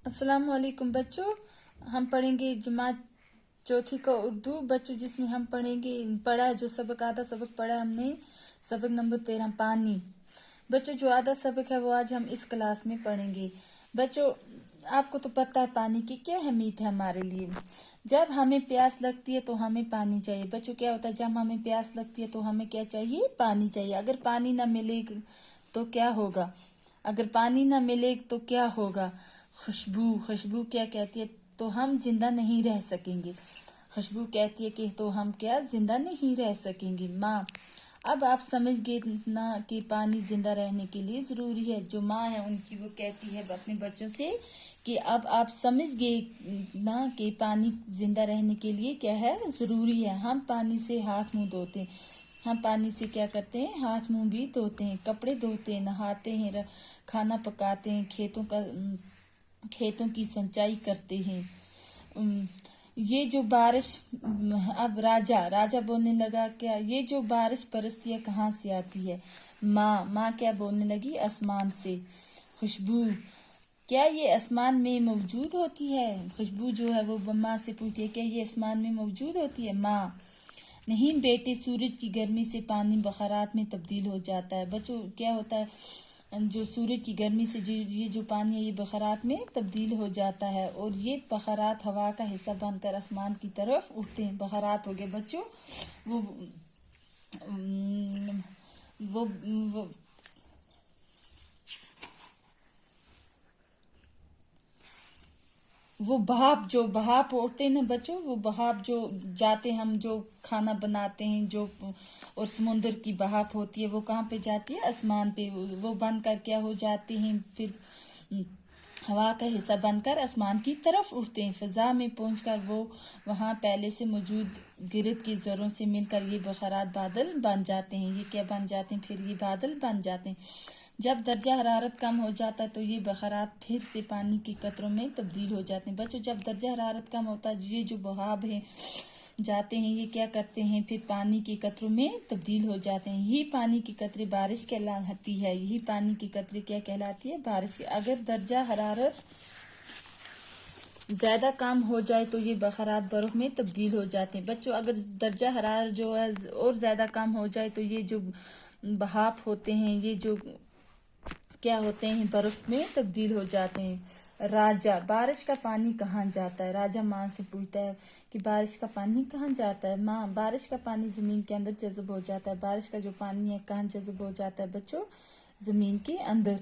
अस्सलाम वालेकुम बच्चों, हम पढ़ेंगे जमात चौथी का उर्दू बच्चों, जिसमें हम पढ़ा जो सबक आधा सबक पढ़ा हमने, सबक नंबर 13 पानी। बच्चों जो आधा सबक है वो आज हम इस क्लास में पढ़ेंगे। बच्चों आपको तो पता है पानी की क्या अहमियत है हमारे लिए। जब हमें प्यास लगती है तो हमें पानी चाहिए। बच्चों क्या होता है, जब हमें प्यास लगती है तो हमें क्या चाहिए, पानी चाहिए। अगर पानी ना मिले तो क्या होगा, अगर पानी ना मिले तो क्या होगा, खुशबू क्या कहती है, तो हम जिंदा नहीं रह सकेंगे। खुशबू कहती है कि तो हम क्या जिंदा नहीं रह सकेंगे। माँ, अब आप समझ गए ना कि पानी जिंदा रहने के लिए जरूरी है। जो माँ है उनकी वो कहती है अपने बच्चों से कि अब आप समझ गए ना कि पानी जिंदा रहने के लिए क्या है, जरूरी है। हम पानी से हाथ मुंह धोते हैं, हम पानी से क्या करते हैं, हाथ मुंह भी धोते हैं, कपड़े धोते हैं, नहाते हैं, खाना पकाते हैं, खेतों की सिंचाई करते हैं। ये जो बारिश, अब राजा बोलने लगा, क्या ये जो बारिश बरसती है कहाँ से आती है। माँ क्या बोलने लगी, आसमान से। खुशबू, क्या ये आसमान में मौजूद होती है। खुशबू जो है वो माँ से पूछती है, क्या ये आसमान में मौजूद होती है। माँ, नहीं बेटे, सूरज की गर्मी से पानी बखरात में तब्दील हो जाता है। बच्चों क्या होता है, जो सूरज की गर्मी से जो पानी है ये बखरात में तब्दील हो जाता है, और ये बखरात हवा का हिस्सा बनकर आसमान की तरफ उठते हैं। बखरात हो गए बच्चों वो वो, वो वो भाप उड़ते हैं ना बच्चों, वो भाप जो जाते, हम जो खाना बनाते हैं जो, और समुद्र की भाप होती है वो कहाँ पे जाती है, आसमान पे। वो बनकर क्या हो जाते हैं, फिर हवा का हिस्सा बनकर आसमान की तरफ उठते हैं। फिजा में पहुंचकर वो वहाँ पहले से मौजूद गिरद के जरों से मिलकर ये बखरात बादल बन जाते हैं। ये क्या बन जाते हैं, फिर ये बादल बन जाते हैं। जब दर्जा हरारत कम हो जाता है तो ये बखरात फिर से पानी के कतरों में तब्दील हो जाते हैं। बच्चों जब दर्जा हरारत कम होता है, ये जो बहाव है जाते हैं, ये क्या करते हैं, फिर पानी के कतरों में तब्दील हो जाते हैं। यही पानी की कतरे बारिश कहलाती है। यही पानी की कतरे क्या कहलाती है, बारिश। अगर दर्जा हरारत ज्यादा कम हो जाए तो ये बखरात बर्फ में तब्दील हो जाते हैं। बच्चों अगर दर्जा हरारत जो है और ज्यादा कम हो जाए तो ये जो बहाव होते हैं, ये जो क्या होते हैं, बर्फ में तब्दील हो जाते हैं। राजा, बारिश का पानी कहाँ जाता है। राजा माँ से पूछता है कि बारिश का पानी कहाँ जाता है। माँ, बारिश का पानी जमीन के अंदर जज़ब हो जाता है। बारिश का जो पानी है कहाँ जज़ब हो जाता है बच्चों, जमीन के अंदर।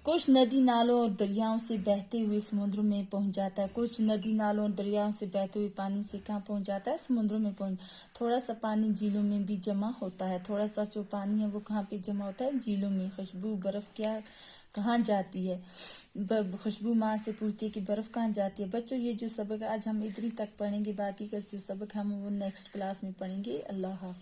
कुछ नदी नालों और दरियाओं से बहते हुए समुद्र में पहुंच जाता है। कुछ नदी नालों और दरियाओं से बहते हुए पानी से कहाँ पहुंच जाता है, समुद्र में पहुंच। थोड़ा सा पानी झीलों में भी जमा होता है। थोड़ा सा जो पानी है वो कहाँ पे जमा होता है, झीलों में। खुशबू, बर्फ क्या कहाँ जाती है। खुशबू माँ से पूछती है कि बर्फ कहाँ जाती है। बच्चों ये जो सबक आज हम इधर ही तक पढ़ेंगे, बाकी का जो सबक हम वो नेक्स्ट क्लास में पढ़ेंगे। अल्लाह हाफिज।